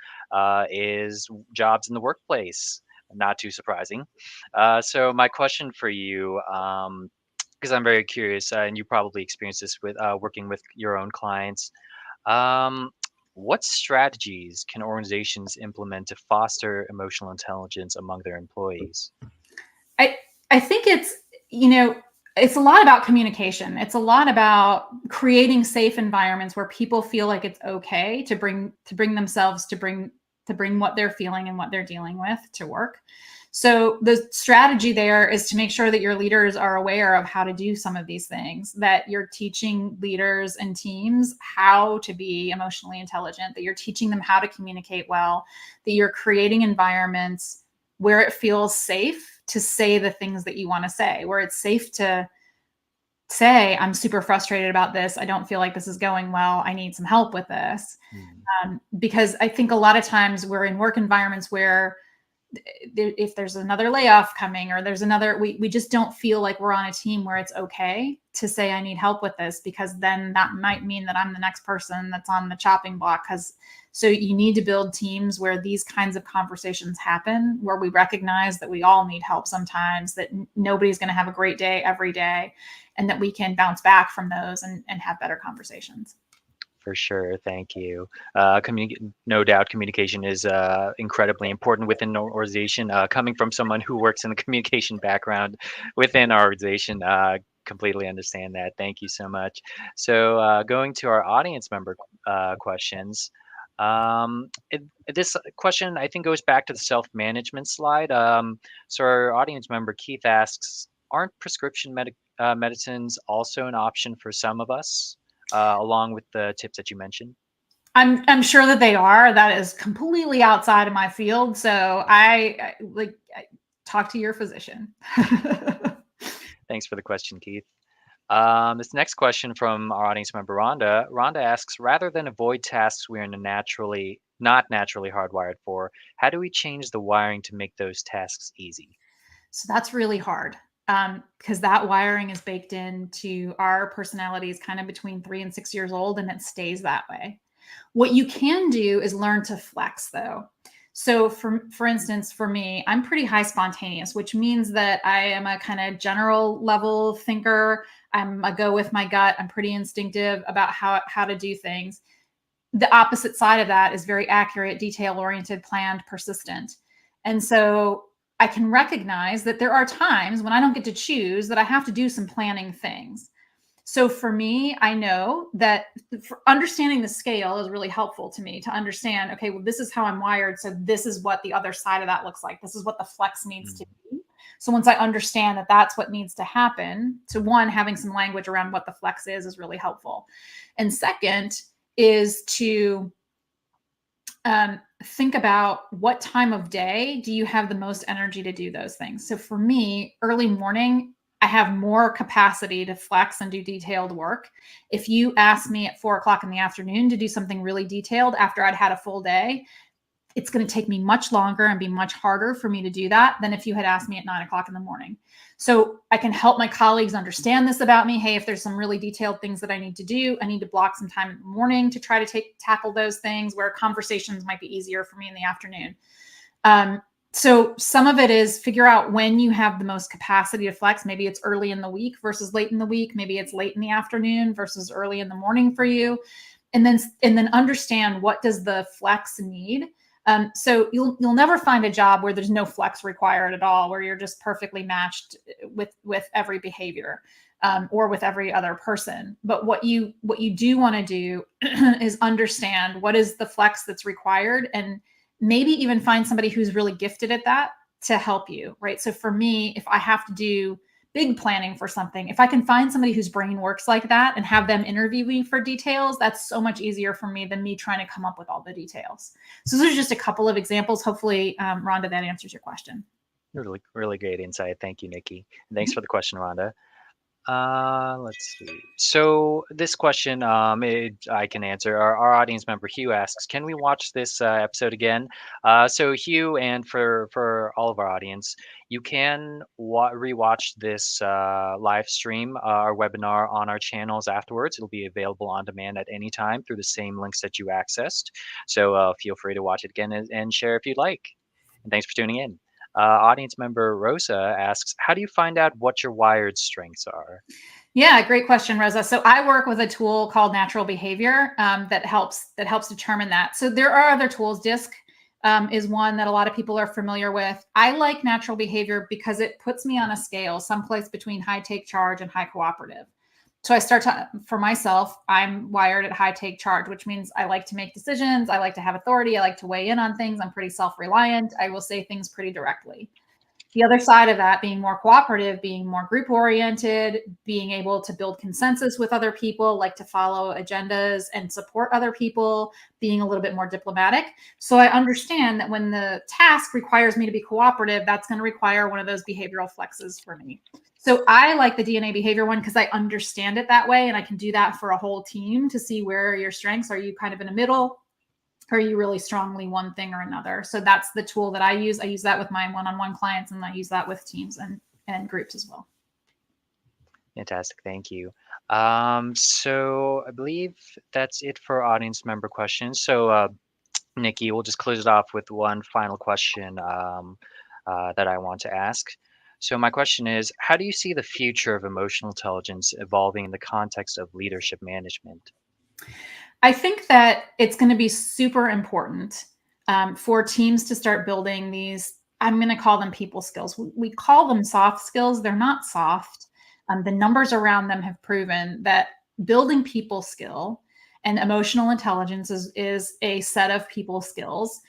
is jobs in the workplace. Not too surprising. So my question for you, because I'm very curious, and you probably experienced this with working with your own clients. Um, what strategies can organizations implement to foster emotional intelligence among their employees? I I think it's, you know, it's a lot about communication. It's a lot about creating safe environments where people feel like it's okay to bring themselves to bring what they're feeling and what they're dealing with to work. So the strategy there is to make sure that your leaders are aware of how to do some of these things, that you're teaching leaders and teams how to be emotionally intelligent, that you're teaching them how to communicate well, that you're creating environments where it feels safe to say the things that you want to say, where it's safe to say, I'm super frustrated about this. I don't feel like this is going well. I need some help with this. Mm, Because I think a lot of times we're in work environments where if there's another layoff coming or there's another, we just don't feel like we're on a team where it's okay to say, I need help with this, because then that might mean that I'm the next person that's on the chopping block. So you need to build teams where these kinds of conversations happen, where we recognize that we all need help sometimes, that nobody's going to have a great day every day, and that we can bounce back from those and have better conversations. for sure, thank you. No doubt, communication is incredibly important within an organization. Coming from someone who works in the communication background within our organization, completely understand that. Thank you so much. So, going to our audience member questions. This question, I think, goes back to the self-management slide. So our audience member Keith asks, aren't prescription medicines also an option for some of us, along with the tips that you mentioned? I'm sure that they are. That is completely outside of my field. So I talk to your physician. Thanks for the question, Keith. This next question from our audience member Rhonda. Rhonda asks, rather than avoid tasks we are not naturally hardwired for, how do we change the wiring to make those tasks easy? So that's really hard, because that wiring is baked into our personalities kind of between 3 and 6 years old, and it stays that way. What you can do is learn to flex, though. So for instance, for me, I'm pretty high spontaneous, which means that I am a kind of general level thinker. I'm a go with my gut. I'm pretty instinctive about how to do things. The opposite side of that is very accurate, detail oriented, planned, persistent. And so I can recognize that there are times when I don't get to choose, that I have to do some planning things. So for me, I know that for understanding the scale is really helpful to me to understand, okay, well, this is how I'm wired. So this is what the other side of that looks like. This is what the flex needs to Mm, be. So once I understand that that's what needs to happen, so one, having some language around what the flex is really helpful. And second is to think about what time of day do you have the most energy to do those things. So for me, early morning, I have more capacity to flex and do detailed work. If you ask me at 4 o'clock in the afternoon to do something really detailed after I'd had a full day, it's going to take me much longer and be much harder for me to do that than if you had asked me at 9 o'clock in the morning. So I can help my colleagues understand this about me. Hey, if there's some really detailed things that I need to do, I need to block some time in the morning to try to tackle those things, where conversations might be easier for me in the afternoon. So some of it is figure out when you have the most capacity to flex. Maybe it's early in the week versus late in the week. Maybe it's late in the afternoon versus early in the morning for you. And then understand, what does the flex need? So you'll never find a job where there's no flex required at all, where you're just perfectly matched with every behavior, or with every other person. But what you do want to do is understand what is the flex that's required, and maybe even find somebody who's really gifted at that to help you, right? So for me, if I have to do big planning for something, if I can find somebody whose brain works like that and have them interview me for details, that's so much easier for me than me trying to come up with all the details. So those are just a couple of examples. Hopefully, Rhonda, that answers your question. really, really great insight. Thank you, Nikki. And thanks Mhm. for the question, Rhonda. Let's see. So this question, I can answer. Our audience member Hugh asks, "Can we watch this episode again?" So Hugh, and for all of our audience, you can rewatch this live stream, our webinar on our channels afterwards. It'll be available on demand at any time through the same links that you accessed. So feel free to watch it again and share if you'd like. And thanks for tuning in. Audience member Rosa asks, "How do you find out what your wired strengths are?" Yeah, great question, Rosa. So I work with a tool called Natural Behavior that helps determine that. So there are other tools. DISC is one that a lot of people are familiar with. I like Natural Behavior because it puts me on a scale, someplace between high take charge and high cooperative. So I start to, for myself, I'm wired at high take charge, which means I like to make decisions. I like to have authority. I like to weigh in on things. I'm pretty self-reliant. I will say things pretty directly. The other side of that, being more cooperative, being more group oriented, being able to build consensus with other people, like to follow agendas and support other people, being a little bit more diplomatic. So I understand that when the task requires me to be cooperative, that's going to require one of those behavioral flexes for me. So I like the DNA behavior one because I understand it that way. And I can do that for a whole team to see where are your strengths. Are you kind of in the middle? Are you really strongly one thing or another? So that's the tool that I use. I use that with my one-on-one clients, and I use that with teams and groups as well. Fantastic. Thank you. So I believe that's it for audience member questions. So Nikki, we'll just close it off with one final question that I want to ask. So my question is, how do you see the future of emotional intelligence evolving in the context of leadership management? I think that it's going to be super important for teams to start building these, I'm going to call them people skills. We call them soft skills. They're not soft. The numbers around them have proven that building people skill and emotional intelligence is a set of people skills.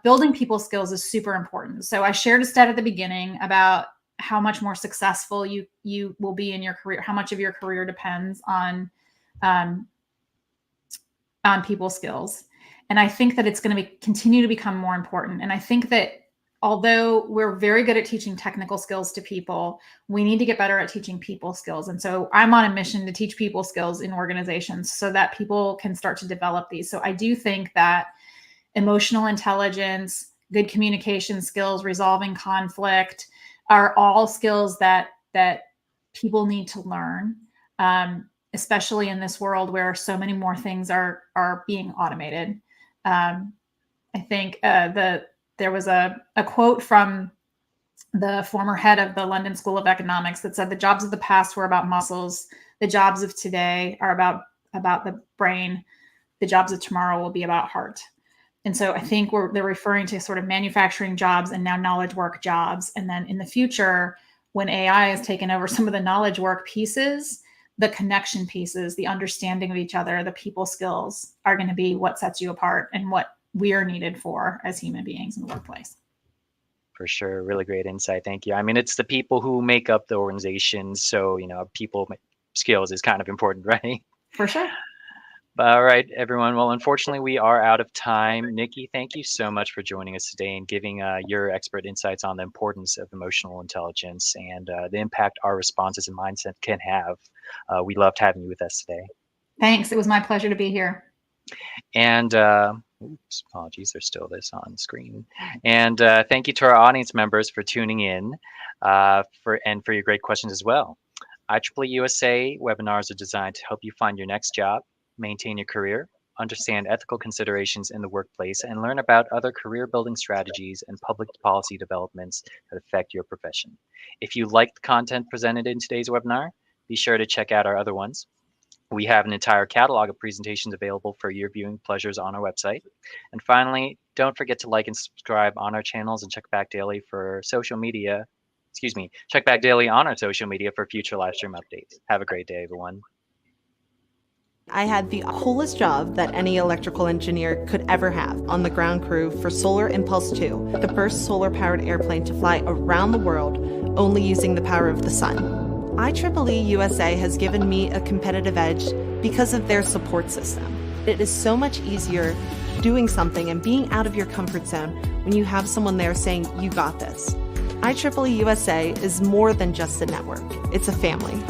Building people skills is super important. So I shared a stat at the beginning about how much more successful you will be in your career, how much of your career depends on people skills. And I think that it's going to continue to become more important. And I think that although we're very good at teaching technical skills to people, we need to get better at teaching people skills. And so I'm on a mission to teach people skills in organizations so that people can start to develop these. So I do think that emotional intelligence, good communication skills, resolving conflict are all skills that people need to learn. Especially in this world where so many more things are being automated. I think there was a quote from the former head of the London School of Economics that said the jobs of the past were about muscles. The jobs of today are about the brain. The jobs of tomorrow will be about heart. And so I think they're referring to sort of manufacturing jobs and now knowledge work jobs. And then in the future, when AI has taken over some of the knowledge work pieces, the connection pieces, the understanding of each other, the people skills are going to be what sets you apart and what we are needed for as human beings in the workplace. For sure. Really great insight. Thank you. I mean, it's the people who make up the organizations. So, people skills is kind of important, right? For sure. All right, everyone. Well, unfortunately, we are out of time. Nikki, thank you so much for joining us today and giving your expert insights on the importance of emotional intelligence and the impact our responses and mindset can have. We loved having you with us today. Thanks. It was my pleasure to be here. And oops, apologies, there's still this on the screen. And thank you to our audience members for tuning in for your great questions as well. IEEE-USA webinars are designed to help you find your next job, maintain your career, understand ethical considerations in the workplace, and learn about other career building strategies and public policy developments that affect your profession. If you like the content presented in today's webinar, be sure to check out our other ones. We have an entire catalog of presentations available for your viewing pleasures on our website. And finally, don't forget to like and subscribe on our channels and check back daily for social media. Check back daily on our social media for future live stream updates. Have a great day, everyone. I had the coolest job that any electrical engineer could ever have on the ground crew for Solar Impulse 2, the first solar-powered airplane to fly around the world only using the power of the sun. IEEE-USA has given me a competitive edge because of their support system. It is so much easier doing something and being out of your comfort zone when you have someone there saying, you got this. IEEE-USA is more than just a network. It's a family.